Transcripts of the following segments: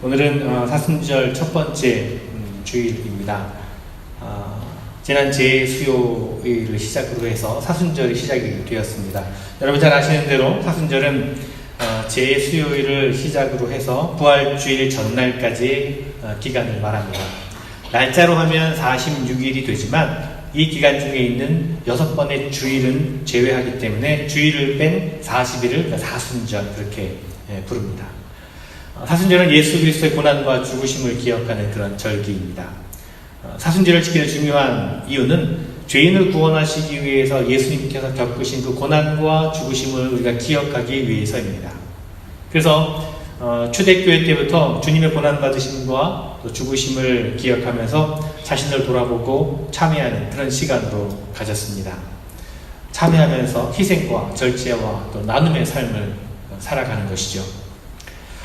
오늘은 사순절 첫 번째 주일입니다. 지난 제수요일을 시작으로 해서 사순절이 시작이 되었습니다. 여러분 잘 아시는 대로 사순절은 제수요일을 시작으로 해서 부활주일 전날까지 기간을 말합니다. 날짜로 하면 46일이 되지만 이 기간 중에 있는 6번의 주일은 제외하기 때문에 주일을 뺀 40일을 사순절 그렇게 부릅니다. 사순절은 예수 그리스도의 고난과 죽으심을 기억하는 그런 절기입니다. 사순절을 지키는 중요한 이유는 죄인을 구원하시기 위해서 예수님께서 겪으신 그 고난과 죽으심을 우리가 기억하기 위해서입니다. 그래서 초대교회 때부터 주님의 고난받으심과 또 죽으심을 기억하면서 자신을 돌아보고 참회하는 그런 시간으로 가졌습니다. 참회하면서 희생과 절제와 또 나눔의 삶을 살아가는 것이죠.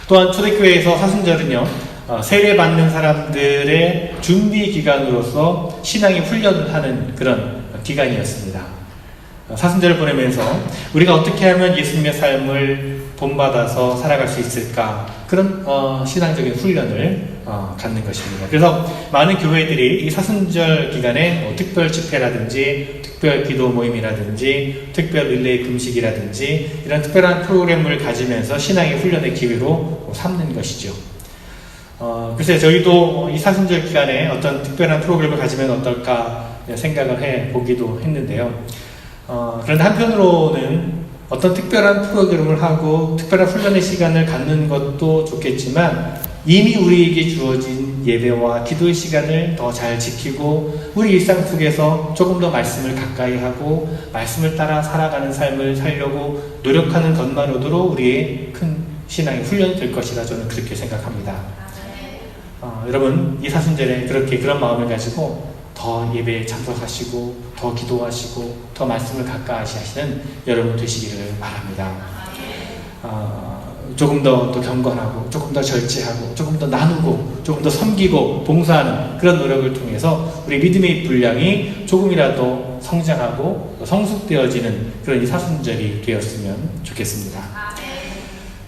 또한 초대교회에서 사순절은요, 세례받는 사람들의 준비 기간으로서 신앙의 훈련을 하는 그런 기간이었습니다. 사순절을 보내면서 우리가 어떻게 하면 예수님의 삶을 본받아서 살아갈 수 있을까, 그런 신앙적인 훈련을 갖는 것입니다. 그래서 많은 교회들이 이 사순절 기간에 특별 집회라든지 특별 기도 모임이라든지 특별 릴레이 금식이라든지 이런 특별한 프로그램을 가지면서 신앙의 훈련의 기회로 삼는 것이죠. 글쎄 저희도 이 사순절 기간에 어떤 특별한 프로그램을 가지면 어떨까 생각을 해보기도 했는데요. 그런데 한편으로는 어떤 특별한 프로그램을 하고 특별한 훈련의 시간을 갖는 것도 좋겠지만 이미 우리에게 주어진 예배와 기도의 시간을 더 잘 지키고 우리 일상 속에서 조금 더 말씀을 가까이 하고 말씀을 따라 살아가는 삶을 살려고 노력하는 것만으로도 우리의 큰 신앙의 훈련이 될 것이라 저는 그렇게 생각합니다. 여러분 이 사순절에 그런 마음을 가지고 더 예배에 참석하시고 더 기도하시고 더 말씀을 가까이 하시는 여러분 되시기를 바랍니다. 조금 더 경건하고 조금 더 절제하고 조금 더 나누고 조금 더 섬기고 봉사하는 그런 노력을 통해서 우리 믿음의 분량이 조금이라도 성장하고 성숙되어지는 그런 이 사순절이 되었으면 좋겠습니다.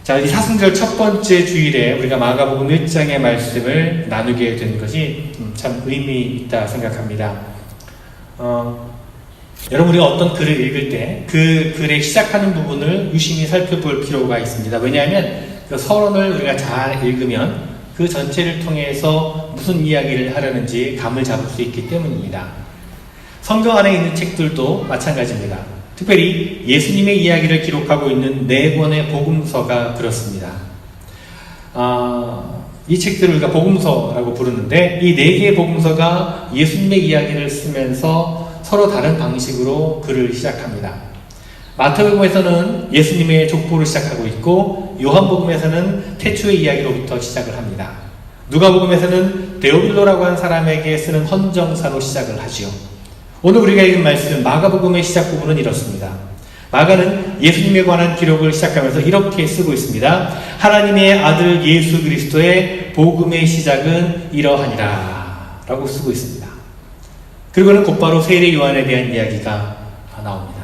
자, 이 사순절 첫 번째 주일에 우리가 마가복음 1장의 말씀을 나누게 된 것이 참 의미 있다 생각합니다. 여러분 우리가 어떤 글을 읽을 때 그 글의 시작하는 부분을 유심히 살펴볼 필요가 있습니다. 왜냐하면 그 서론을 우리가 잘 읽으면 그 전체를 통해서 무슨 이야기를 하려는지 감을 잡을 수 있기 때문입니다. 성경 안에 있는 책들도 마찬가지입니다. 특별히 예수님의 이야기를 기록하고 있는 4권의 복음서가 그렇습니다. 이 책들을 우리가 복음서라고 부르는데 이 4개의 복음서가 예수님의 이야기를 쓰면서 서로 다른 방식으로 글을 시작합니다. 마태복음에서는 예수님의 족보를 시작하고 있고 요한복음에서는 태초의 이야기로부터 시작을 합니다. 누가복음에서는 데오빌로라고 하는 사람에게 쓰는 헌정사로 시작을 하지요. 오늘 우리가 읽은 말씀 마가복음의 시작 부분은 이렇습니다. 마가는 예수님에 관한 기록을 시작하면서 이렇게 쓰고 있습니다. 하나님의 아들 예수 그리스도의 복음의 시작은 이러하니라 라고 쓰고 있습니다. 그리고는 곧바로 세례 요한에 대한 이야기가 나옵니다.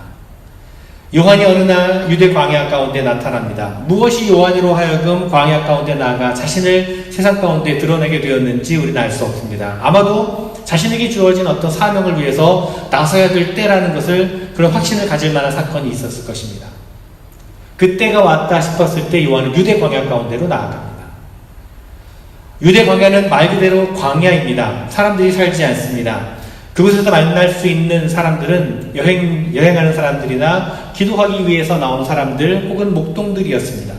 요한이 어느 날 유대 광야 가운데 나타납니다. 무엇이 요한으로 하여금 광야 가운데 나아가 자신을 세상 가운데 드러내게 되었는지 우리는 알 수 없습니다. 아마도 자신에게 주어진 어떤 사명을 위해서 나서야 될 때라는 것을 그런 확신을 가질 만한 사건이 있었을 것입니다. 그때가 왔다 싶었을 때 요한은 유대 광야 가운데로 나아갑니다. 유대 광야는 말 그대로 광야입니다. 사람들이 살지 않습니다. 그곳에서 만날 수 있는 사람들은 여행하는 사람들이나 기도하기 위해서 나온 사람들 혹은 목동들이었습니다.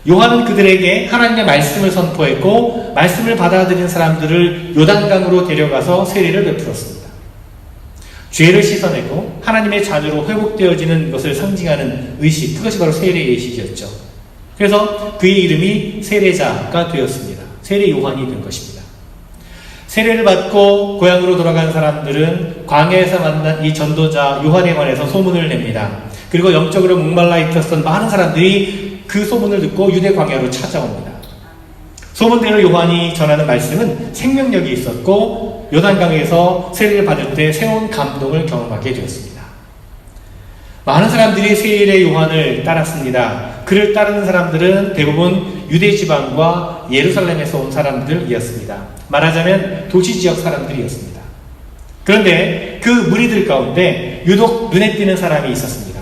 요한은 그들에게 하나님의 말씀을 선포했고 말씀을 받아들인 사람들을 요단강으로 데려가서 세례를 베풀었습니다. 죄를 씻어내고 하나님의 자녀로 회복되어지는 것을 상징하는 의식, 그것이 바로 세례의 의식이었죠. 그래서 그의 이름이 세례자가 되었습니다. 세례 요한이 된 것입니다. 세례를 받고 고향으로 돌아간 사람들은 광야에서 만난 이 전도자 요한에 관해서 소문을 냅니다. 그리고 영적으로 목말라 있었던 많은 사람들이 그 소문을 듣고 유대 광야로 찾아옵니다. 소문대로 요한이 전하는 말씀은 생명력이 있었고 요단강에서 세례를 받을 때 새로운 감동을 경험하게 되었습니다. 많은 사람들이 세례 요한을 따랐습니다. 그를 따르는 사람들은 대부분 유대 지방과 예루살렘에서 온 사람들이었습니다. 말하자면 도시 지역 사람들이었습니다. 그런데 그 무리들 가운데 유독 눈에 띄는 사람이 있었습니다.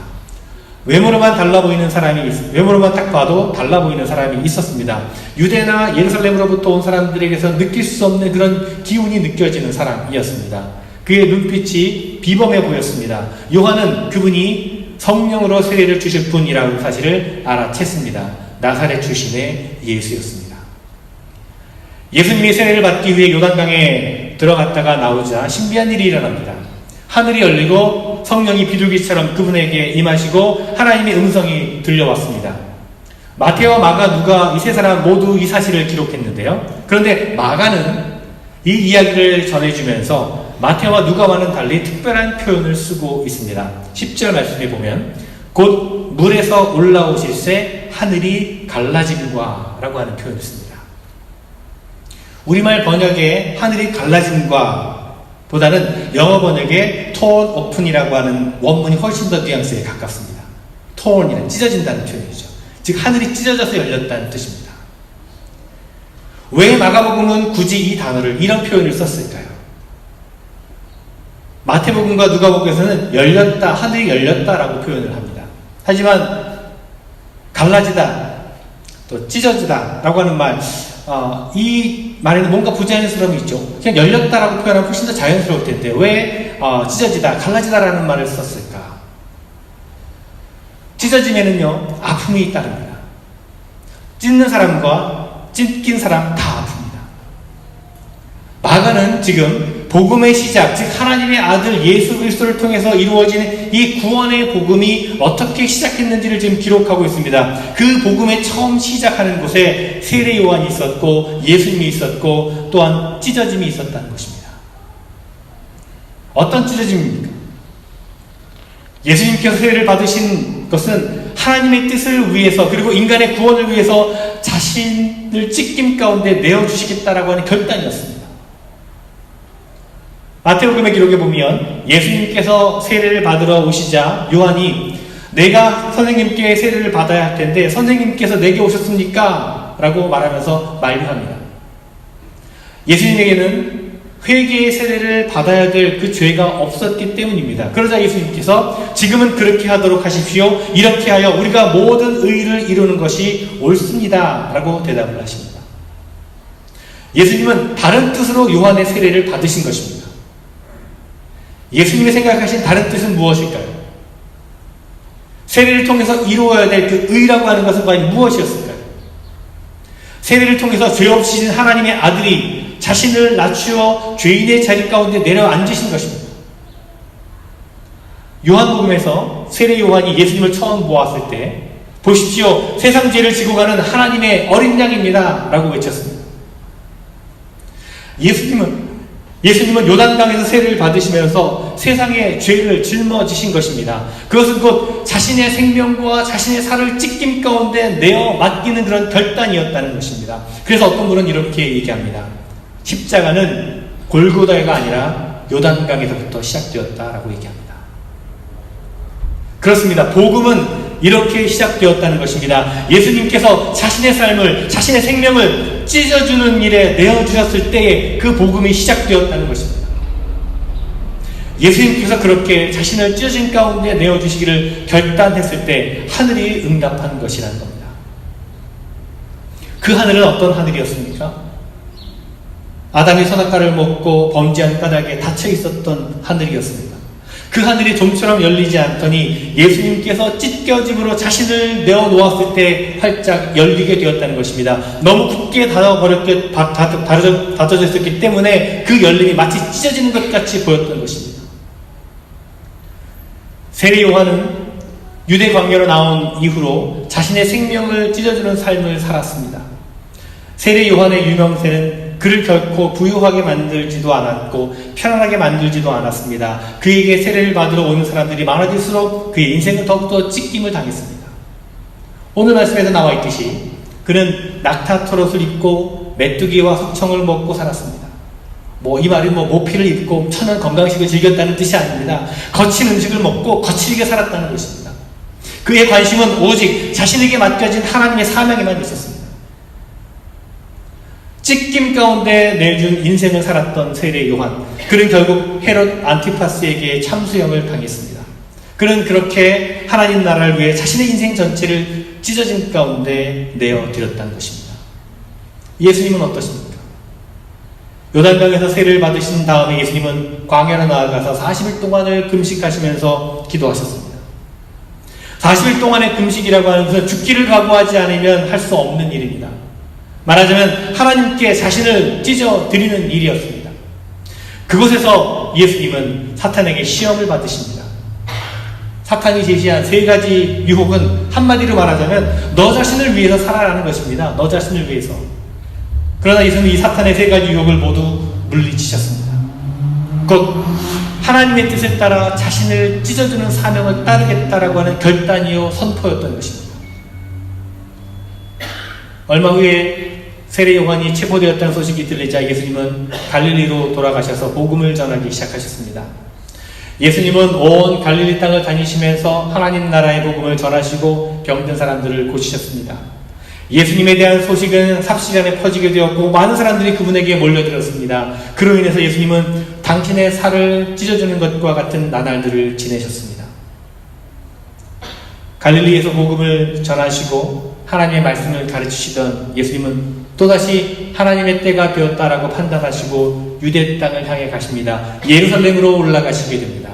외모로만 딱 봐도 달라 보이는 사람이 있었습니다. 유대나 예루살렘으로부터 온 사람들에게서 느낄 수 없는 그런 기운이 느껴지는 사람이었습니다. 그의 눈빛이 비범해 보였습니다. 요한은 그분이 성령으로 세례를 주실 분이라는 사실을 알아챘습니다. 나사렛 출신의 예수였습니다. 예수님이 세례를 받기 위해 요단강에 들어갔다가 나오자 신비한 일이 일어납니다. 하늘이 열리고 성령이 비둘기처럼 그분에게 임하시고 하나님의 음성이 들려왔습니다. 마태와 마가, 누가 이 세 사람 모두 이 사실을 기록했는데요. 그런데 마가는 이 이야기를 전해주면서 마태와 누가와는 달리 특별한 표현을 쓰고 있습니다. 10절 말씀에 보면 곧 물에서 올라오실새 하늘이 갈라짐과 라고 하는 표현을 씁니다. 우리말 번역에 하늘이 갈라짐과 보다는 영어 번역에 torn open이라고 하는 원문이 훨씬 더 뉘앙스에 가깝습니다. torn이란 찢어진다는 표현이죠. 즉 하늘이 찢어져서 열렸다는 뜻입니다. 왜 마가복음은 굳이 이 단어를, 이런 표현을 썼을까요? 마태복음과 누가복음에서는 열렸다, 하늘이 열렸다라고 표현을 합니다. 하지만 갈라지다, 또 찢어지다 라고 하는 말, 이 말에는 뭔가 부자연스러움이 있죠. 그냥 열렸다라고 표현하면 훨씬 더 자연스러울 텐데 왜 찢어지다, 갈라지다라는 말을 썼을까? 찢어지면은요, 아픔이 따릅니다. 찢는 사람과 찢긴 사람 다 아픕니다. 마가는 지금 복음의 시작, 즉 하나님의 아들 예수 그리스도를 통해서 이루어지는 이 구원의 복음이 어떻게 시작했는지를 지금 기록하고 있습니다. 그 복음의 처음 시작하는 곳에 세례 요한이 있었고 예수님이 있었고 또한 찢어짐이 있었다는 것입니다. 어떤 찢어짐입니까? 예수님께서 세례를 받으신 것은 하나님의 뜻을 위해서, 그리고 인간의 구원을 위해서 자신을 찢김 가운데 내어주시겠다라고 하는 결단이었습니다. 마태복음의 기록에 보면 예수님께서 세례를 받으러 오시자 요한이 내가 선생님께 세례를 받아야 할 텐데 선생님께서 내게 오셨습니까? 라고 말하면서 만류합니다. 예수님에게는 회개의 세례를 받아야 될 그 죄가 없었기 때문입니다. 그러자 예수님께서 지금은 그렇게 하도록 하십시오. 이렇게 하여 우리가 모든 의를 이루는 것이 옳습니다. 라고 대답을 하십니다. 예수님은 다른 뜻으로 요한의 세례를 받으신 것입니다. 예수님이 생각하신 다른 뜻은 무엇일까요? 세례를 통해서 이루어야 될 그 의라고 하는 것은 과연 무엇이었을까요? 세례를 통해서 죄 없으신 하나님의 아들이 자신을 낮추어 죄인의 자리 가운데 내려앉으신 것입니다. 요한복음에서 세례 요한이 예수님을 처음 보았을 때 보십시오, 세상 죄를 지고 가는 하나님의 어린 양입니다 라고 외쳤습니다. 예수님은 요단강에서 세례를 받으시면서 세상의 죄를 짊어지신 것입니다. 그것은 곧 자신의 생명과 자신의 살을 찢김 가운데 내어 맡기는 그런 결단이었다는 것입니다. 그래서 어떤 분은 이렇게 얘기합니다. 십자가는 골고다가 아니라 요단강에서부터 시작되었다라고 얘기합니다. 그렇습니다. 복음은 이렇게 시작되었다는 것입니다. 예수님께서 자신의 삶을, 자신의 생명을 찢어주는 일에 내어주셨을 때에 그 복음이 시작되었다는 것입니다. 예수님께서 그렇게 자신을 찢어진 가운데 내어주시기를 결단했을 때 하늘이 응답한 것이라는 겁니다. 그 하늘은 어떤 하늘이었습니까? 아담이 선악과를 먹고 범죄한 까닭에 닫혀 있었던 하늘이었습니다. 그 하늘이 좀처럼 열리지 않더니 예수님께서 찢겨짐으로 자신을 내어놓았을 때 활짝 열리게 되었다는 것입니다. 너무 굳게 닫아져 있었기 때문에 그 열림이 마치 찢어지는 것 같이 보였던 것입니다. 세례 요한은 유대 광야로 나온 이후로 자신의 생명을 찢어주는 삶을 살았습니다. 세례 요한의 유명세는 그를 결코 부유하게 만들지도 않았고 편안하게 만들지도 않았습니다. 그에게 세례를 받으러 오는 사람들이 많아질수록 그의 인생은 더욱더 찢김을 당했습니다. 오늘 말씀에도 나와 있듯이 그는 낙타토롯을 입고 메뚜기와 석청을 먹고 살았습니다. 이 말이 모피를 입고 천연 건강식을 즐겼다는 뜻이 아닙니다. 거친 음식을 먹고 거칠게 살았다는 것입니다. 그의 관심은 오직 자신에게 맡겨진 하나님의 사명에만 있었습니다. 찢김 가운데 내준 인생을 살았던 세례 요한. 그는 결국 헤롯 안티파스에게 참수형을 당했습니다. 그는 그렇게 하나님 나라를 위해 자신의 인생 전체를 찢어진 가운데 내어드렸다는 것입니다. 예수님은 어떠십니까? 요단강에서 세례를 받으신 다음에 예수님은 광야로 나아가서 40일 동안을 금식하시면서 기도하셨습니다. 40일 동안의 금식이라고 하는 것은 죽기를 각오하지 않으면 할 수 없는 일입니다. 말하자면 하나님께 자신을 찢어드리는 일이었습니다. 그곳에서 예수님은 사탄에게 시험을 받으십니다. 사탄이 제시한 세 가지 유혹은 한마디로 말하자면 너 자신을 위해서 살아라는 것입니다. 너 자신을 위해서. 그러나 예수님은 이 사탄의 세 가지 유혹을 모두 물리치셨습니다. 곧 하나님의 뜻에 따라 자신을 찢어주는 사명을 따르겠다라고 하는 결단이요 선포였던 것입니다. 얼마 후에 세례 요한이 체포되었다는 소식이 들리자 예수님은 갈릴리로 돌아가셔서 복음을 전하기 시작하셨습니다. 예수님은 온 갈릴리 땅을 다니시면서 하나님 나라의 복음을 전하시고 병든 사람들을 고치셨습니다. 예수님에 대한 소식은 삽시간에 퍼지게 되었고 많은 사람들이 그분에게 몰려들었습니다. 그로 인해서 예수님은 당신의 살을 찢어주는 것과 같은 나날들을 지내셨습니다. 갈릴리에서 복음을 전하시고 하나님의 말씀을 가르치시던 예수님은 또다시 하나님의 때가 되었다라고 판단하시고 유대 땅을 향해 가십니다. 예루살렘으로 올라가시게 됩니다.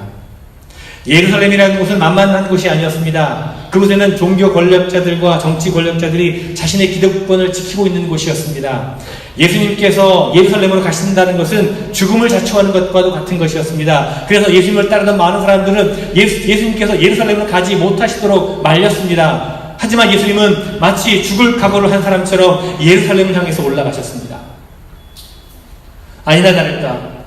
예루살렘이라는 곳은 만만한 곳이 아니었습니다. 그곳에는 종교 권력자들과 정치 권력자들이 자신의 기득권을 지키고 있는 곳이었습니다. 예수님께서 예루살렘으로 가신다는 것은 죽음을 자초하는 것과도 같은 것이었습니다. 그래서 예수님을 따르던 많은 사람들은 예수님께서 예루살렘을 가지 못하시도록 말렸습니다. 하지만 예수님은 마치 죽을 각오를 한 사람처럼 예루살렘을 향해서 올라가셨습니다. 아니나 다를까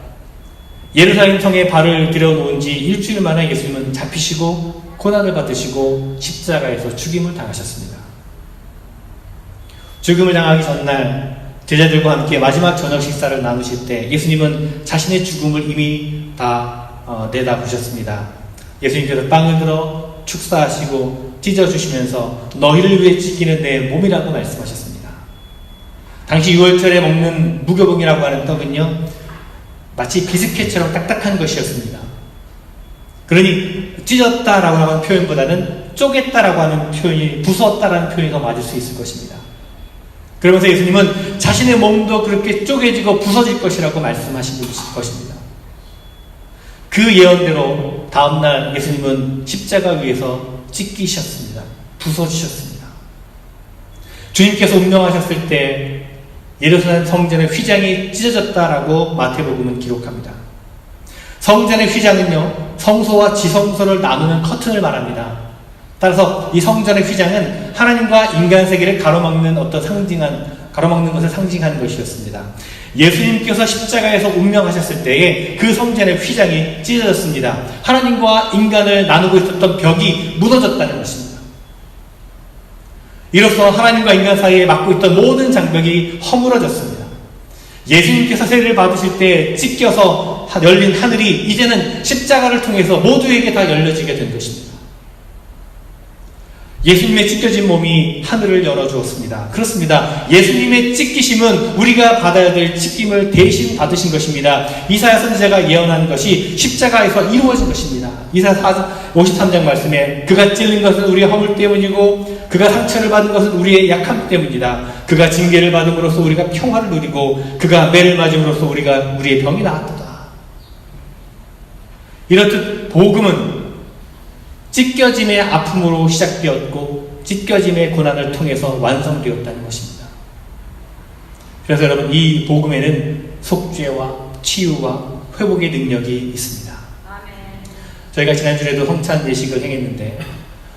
예루살렘 성에 발을 들여놓은 지 일주일 만에 예수님은 잡히시고 고난을 받으시고 십자가에서 죽임을 당하셨습니다. 죽음을 당하기 전날 제자들과 함께 마지막 저녁 식사를 나누실 때 예수님은 자신의 죽음을 이미 다 내다보셨습니다. 예수님께서 빵을 들어 축사하시고 찢어주시면서 너희를 위해 찢기는 내 몸이라고 말씀하셨습니다. 당시 6월절에 먹는 무교봉이라고 하는 떡은요 마치 비스켓처럼 딱딱한 것이었습니다. 그러니 찢었다라고 하는 표현보다는 쪼갰다라고 하는 표현이 부수었다라는 표현이 더 맞을 수 있을 것입니다. 그러면서 예수님은 자신의 몸도 그렇게 쪼개지고 부서질 것이라고 말씀하신 것입니다. 그 예언대로 다음날 예수님은 십자가 위에서 찢기셨습니다. 부서지셨습니다. 주님께서 운명하셨을 때 예루살렘 성전의 휘장이 찢어졌다라고 마태복음은 기록합니다. 성전의 휘장은요 성소와 지성소를 나누는 커튼을 말합니다. 따라서 이 성전의 휘장은 하나님과 인간 세계를 가로막는 가로막는 것을 상징하는 것이었습니다. 예수님께서 십자가에서 운명하셨을 때에 그 성전의 휘장이 찢어졌습니다. 하나님과 인간을 나누고 있었던 벽이 무너졌다는 것입니다. 이로써 하나님과 인간 사이에 막고 있던 모든 장벽이 허물어졌습니다. 예수님께서 세례를 받으실 때 찢겨서 열린 하늘이 이제는 십자가를 통해서 모두에게 다 열려지게 된 것입니다. 예수님의 찢겨진 몸이 하늘을 열어주었습니다. 그렇습니다. 예수님의 찢기심은 우리가 받아야 될 찢김을 대신 받으신 것입니다. 이사야 선지자가 예언한 것이 십자가에서 이루어진 것입니다. 이사야 53장 말씀에 그가 찔린 것은 우리의 허물 때문이고 그가 상처를 받은 것은 우리의 약함 때문이다. 그가 징계를 받음으로써 우리가 평화를 누리고 그가 매를 맞음으로써 우리가 우리의 병이 나았도다. 이렇듯 복음은 찢겨짐의 아픔으로 시작되었고 찢겨짐의 고난을 통해서 완성되었다는 것입니다. 그래서 여러분 이 복음에는 속죄와 치유와 회복의 능력이 있습니다. 저희가 지난주에도 성찬 예식을 행했는데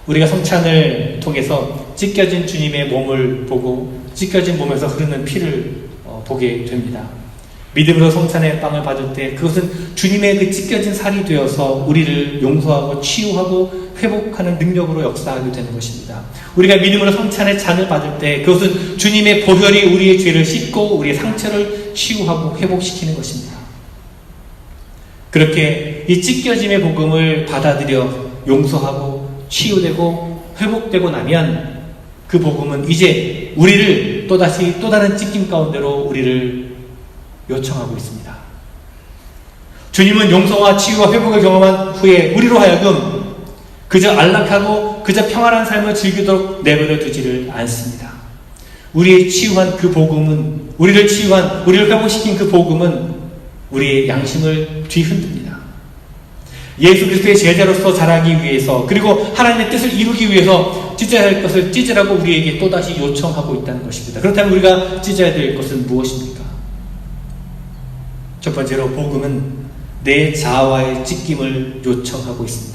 우리가 성찬을 통해서 찢겨진 주님의 몸을 보고 찢겨진 몸에서 흐르는 피를 보게 됩니다. 믿음으로 성찬의 빵을 받을 때 그것은 주님의 그 찢겨진 살이 되어서 우리를 용서하고 치유하고 회복하는 능력으로 역사하게 되는 것입니다. 우리가 믿음으로 성찬의 잔을 받을 때 그것은 주님의 보혈이 우리의 죄를 씻고 우리의 상처를 치유하고 회복시키는 것입니다. 그렇게 이 찢겨짐의 복음을 받아들여 용서하고 치유되고 회복되고 나면 그 복음은 이제 우리를 우리를 또다시 또 다른 찢김 가운데로 우리를 요청하고 있습니다. 주님은 용서와 치유와 회복을 경험한 후에 우리로 하여금 그저 안락하고 그저 평안한 삶을 즐기도록 내버려 두지를 않습니다. 우리의 치유한 그 복음은, 우리를 치유한, 우리를 회복시킨 그 복음은 우리의 양심을 뒤흔듭니다. 예수 그리스도의 제자로서 자라기 위해서, 그리고 하나님의 뜻을 이루기 위해서 찢어야 할 것을 찢으라고 우리에게 또다시 요청하고 있다는 것입니다. 그렇다면 우리가 찢어야 될 것은 무엇입니까? 첫 번째로 복음은 내 자아와의 찢김을 요청하고 있습니다.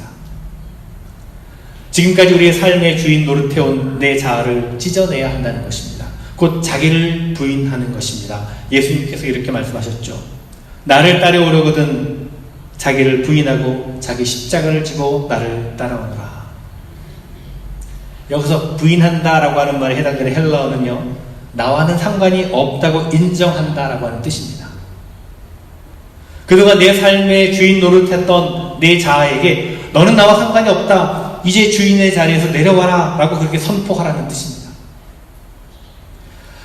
지금까지 우리의 삶의 주인 노릇해온 내 자아를 찢어내야 한다는 것입니다. 곧 자기를 부인하는 것입니다. 예수님께서 이렇게 말씀하셨죠. 나를 따라오려거든 자기를 부인하고 자기 십자가를 지고 나를 따라오너라. 여기서 부인한다라고 하는 말에 해당되는 헬라어는요, 나와는 상관이 없다고 인정한다라고 하는 뜻입니다. 그동안 내 삶의 주인 노릇했던 내 자아에게 너는 나와 상관이 없다, 이제 주인의 자리에서 내려와라 라고 그렇게 선포하라는 뜻입니다.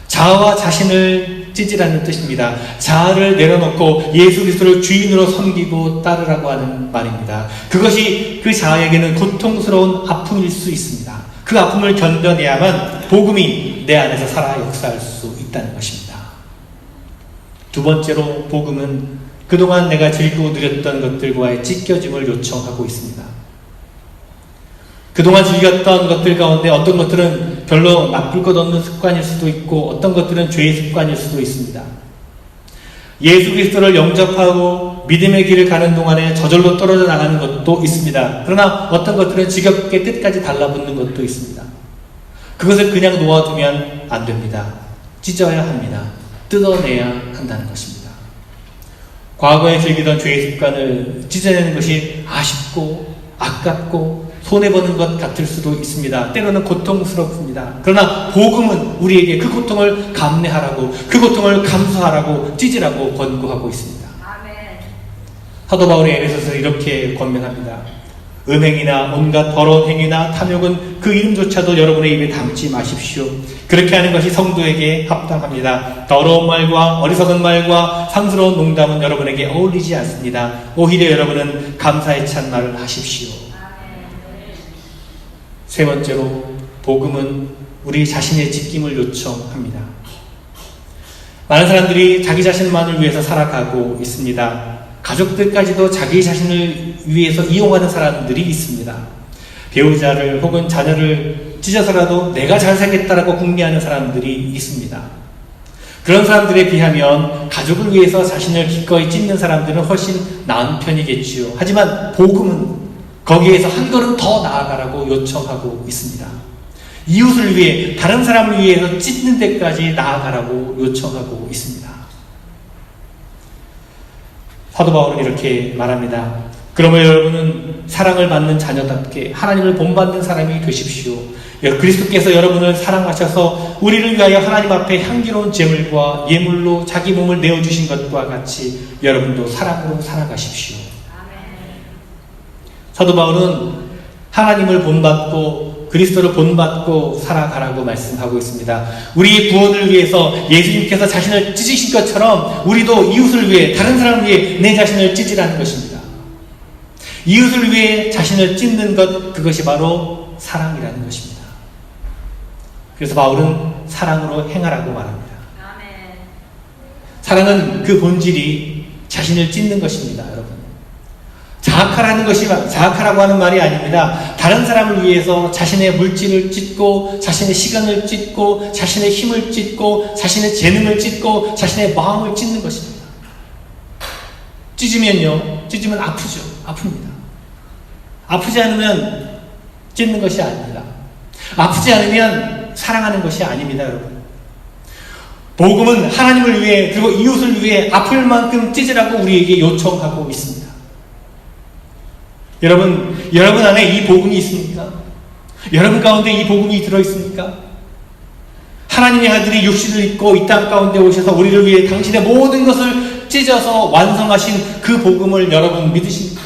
자아와 자신을 찢으라는 뜻입니다. 자아를 내려놓고 예수 그리스도를 주인으로 섬기고 따르라고 하는 말입니다. 그것이 그 자아에게는 고통스러운 아픔일 수 있습니다. 그 아픔을 견뎌내야만 복음이 내 안에서 살아 역사할 수 있다는 것입니다. 두 번째로 복음은 그동안 내가 즐기고 누렸던 것들과의 찢겨짐을 요청하고 있습니다. 그동안 즐겼던 것들 가운데 어떤 것들은 별로 나쁠 것 없는 습관일 수도 있고 어떤 것들은 죄의 습관일 수도 있습니다. 예수 그리스도를 영접하고 믿음의 길을 가는 동안에 저절로 떨어져 나가는 것도 있습니다. 그러나 어떤 것들은 지겹게 끝까지 달라붙는 것도 있습니다. 그것을 그냥 놓아두면 안 됩니다. 찢어야 합니다. 뜯어내야 한다는 것입니다. 과거에 즐기던 죄의 습관을 찢어내는 것이 아쉽고 아깝고 손해보는 것 같을 수도 있습니다. 때로는 고통스럽습니다. 그러나 복음은 우리에게 그 고통을 감내하라고, 그 고통을 감수하라고, 찢으라고 권고하고 있습니다. 아멘. 사도 바울이 에베소서에서 이렇게 권면합니다. 음행이나 온갖 더러운 행위나 탐욕은 그 이름조차도 여러분의 입에 담지 마십시오. 그렇게 하는 것이 성도에게 합당합니다. 더러운 말과 어리석은 말과 상스러운 농담은 여러분에게 어울리지 않습니다. 오히려 여러분은 감사에 찬 말을 하십시오. 세 번째로 복음은 우리 자신의 찢김을 요청합니다. 많은 사람들이 자기 자신만을 위해서 살아가고 있습니다. 가족들까지도 자기 자신을 위해서 이용하는 사람들이 있습니다. 배우자를 혹은 자녀를 찢어서라도 내가 잘 살겠다라고 궁리하는 사람들이 있습니다. 그런 사람들에 비하면 가족을 위해서 자신을 기꺼이 찢는 사람들은 훨씬 나은 편이겠지요. 하지만 복음은 거기에서 한 걸음 더 나아가라고 요청하고 있습니다. 이웃을 위해, 다른 사람을 위해서 찢는 데까지 나아가라고 요청하고 있습니다. 사도 바울은 이렇게 말합니다. 그러면 여러분은 사랑을 받는 자녀답게 하나님을 본받는 사람이 되십시오. 그리스도께서 여러분을 사랑하셔서 우리를 위하여 하나님 앞에 향기로운 제물과 예물로 자기 몸을 내어주신 것과 같이 여러분도 사랑으로 살아가십시오. 사도 바울은 하나님을 본받고 그리스도를 본받고 살아가라고 말씀하고 있습니다. 우리의 구원을 위해서 예수님께서 자신을 찢으신 것처럼 우리도 이웃을 위해, 다른 사람을 위해 내 자신을 찢으라는 것입니다. 이웃을 위해 자신을 찢는 것, 그것이 바로 사랑이라는 것입니다. 그래서 바울은 사랑으로 행하라고 말합니다. 사랑은 그 본질이 자신을 찢는 것입니다, 여러분. 자학하라는 것이, 자학하라고 하는 말이 아닙니다. 다른 사람을 위해서 자신의 물질을 찢고, 자신의 시간을 찢고, 자신의 힘을 찢고, 자신의 재능을 찢고, 자신의 마음을 찢는 것입니다. 찢으면 아프죠. 아픕니다. 아프지 않으면 찢는 것이 아닙니다. 아프지 않으면 사랑하는 것이 아닙니다, 여러분. 복음은 하나님을 위해, 그리고 이웃을 위해 아플 만큼 찢으라고 우리에게 요청하고 있습니다. 여러분 안에 이 복음이 있습니까? 여러분 가운데 이 복음이 들어있습니까? 하나님의 아들이 육신을 입고 이 땅 가운데 오셔서 우리를 위해 당신의 모든 것을 찢어서 완성하신 그 복음을 여러분 믿으십니까?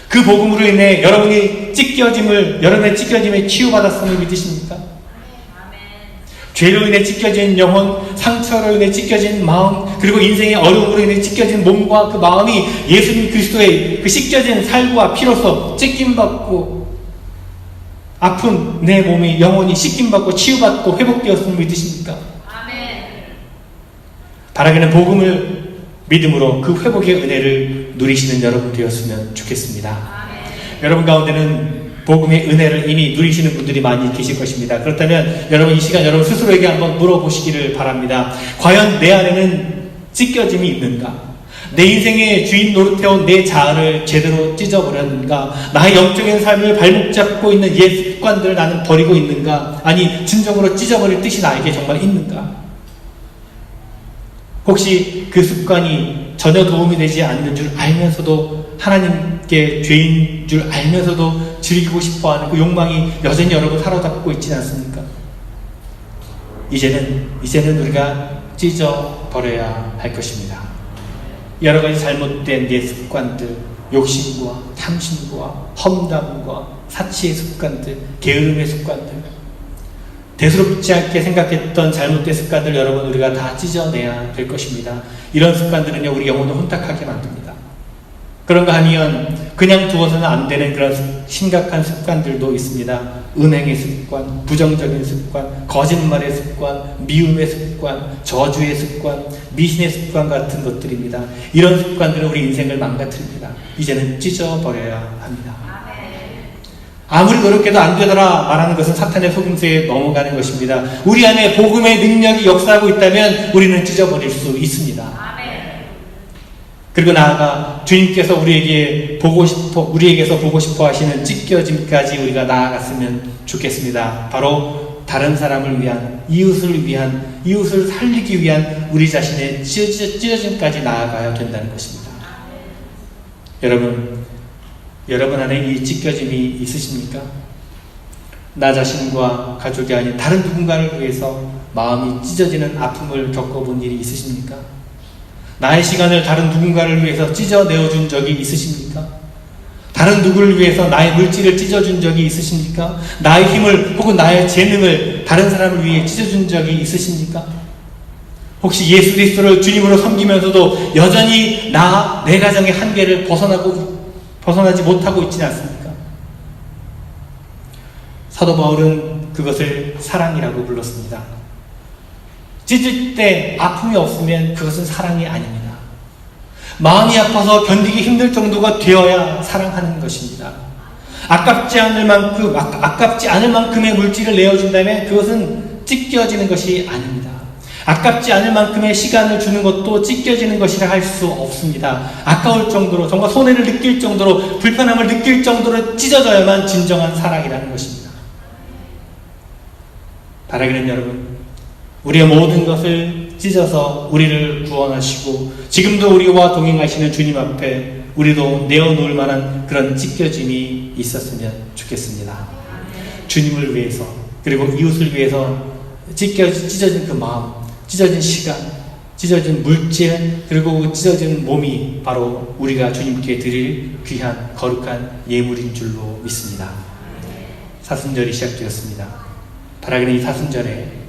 그 복음으로 인해 여러분의 찢겨짐에 치유받았음을 믿으십니까? 죄로 인해 찢겨진 영혼, 상처로 인해 찢겨진 마음, 그리고 인생의 어려움으로 인해 찢겨진 몸과 그 마음이 예수님 그리스도의 그 찢겨진 살과 피로서 찢김받고 아픈 내 몸이 영혼이 씻김받고 치유받고 회복되었음을 믿으십니까? 아멘. 바라기는 복음을 믿음으로 그 회복의 은혜를 누리시는 여러분 되었으면 좋겠습니다. 아멘. 여러분 가운데는 복음의 은혜를 이미 누리시는 분들이 많이 계실 것입니다. 그렇다면 여러분 이 시간 여러분 스스로에게 한번 물어보시기를 바랍니다. 과연 내 안에는 찢겨짐이 있는가? 내 인생의 주인 노릇해온 내 자아를 제대로 찢어버렸는가? 나의 영적인 삶을 발목 잡고 있는 옛 습관들을 나는 버리고 있는가? 아니 진정으로 찢어버릴 뜻이 나에게 정말 있는가? 혹시 그 습관이 전혀 도움이 되지 않는 줄 알면서도 하나님께 죄인 줄 알면서도 즐기고 싶어하는 그 욕망이 여전히 여러분 사로잡고 있지 않습니까? 이제는 우리가 찢어버려야 할 것입니다. 여러 가지 잘못된 내 습관들, 욕심과 탐심과 험담과 사치의 습관들, 게으름의 습관들, 대수롭지 않게 생각했던 잘못된 습관들 여러분 우리가 다 찢어내야 될 것입니다. 이런 습관들은요 우리 영혼을 혼탁하게 만듭니다. 그런가 하면 그냥 두어서는 안 되는 그런 심각한 습관들도 있습니다. 음행의 습관, 부정적인 습관, 거짓말의 습관, 미움의 습관, 저주의 습관, 미신의 습관 같은 것들입니다. 이런 습관들은 우리 인생을 망가뜨립니다. 이제는 찢어버려야 합니다. 아무리 노력해도 안 되더라 말하는 것은 사탄의 속임수에 넘어가는 것입니다. 우리 안에 복음의 능력이 역사하고 있다면 우리는 찢어버릴 수 있습니다. 그리고 나아가 주님께서 우리에게서 보고 싶어 하시는 찢겨짐까지 우리가 나아갔으면 좋겠습니다. 바로 다른 사람을 위한, 이웃을 살리기 위한 우리 자신의 찢어짐까지 나아가야 된다는 것입니다. 여러분 안에 이 찢겨짐이 있으십니까? 나 자신과 가족이 아닌 다른 누군가를 위해서 마음이 찢어지는 아픔을 겪어본 일이 있으십니까? 나의 시간을 다른 누군가를 위해서 찢어내어준 적이 있으십니까? 다른 누구를 위해서 나의 물질을 찢어준 적이 있으십니까? 나의 힘을 혹은 나의 재능을 다른 사람을 위해 찢어준 적이 있으십니까? 혹시 예수 그리스도를 주님으로 섬기면서도 여전히 내 가정의 한계를 벗어나지 못하고 있지는 않습니까? 사도 바울은 그것을 사랑이라고 불렀습니다. 찢을 때 아픔이 없으면 그것은 사랑이 아닙니다. 마음이 아파서 견디기 힘들 정도가 되어야 사랑하는 것입니다. 아깝지 않을 만큼의 물질을 내어준다면 그것은 찢겨지는 것이 아닙니다. 아깝지 않을 만큼의 시간을 주는 것도 찢겨지는 것이라 할 수 없습니다. 아까울 정도로, 정말 손해를 느낄 정도로, 불편함을 느낄 정도로 찢어져야만 진정한 사랑이라는 것입니다. 바라기는 여러분, 우리의 모든 것을 찢어서 우리를 구원하시고 지금도 우리와 동행하시는 주님 앞에 우리도 내어놓을 만한 그런 찢겨짐이 있었으면 좋겠습니다. 주님을 위해서, 그리고 이웃을 위해서 찢어진 그 마음, 찢어진 시간, 찢어진 물질, 그리고 찢어진 몸이 바로 우리가 주님께 드릴 귀한 거룩한 예물인 줄로 믿습니다. 사순절이 시작되었습니다. 바라기는 이 사순절에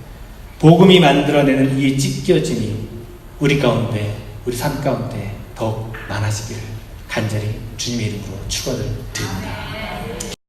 복음이 만들어내는 이 찢겨짐이 우리 가운데, 우리 삶 가운데 더욱 많아지기를 간절히 주님의 이름으로 축원을 드립니다.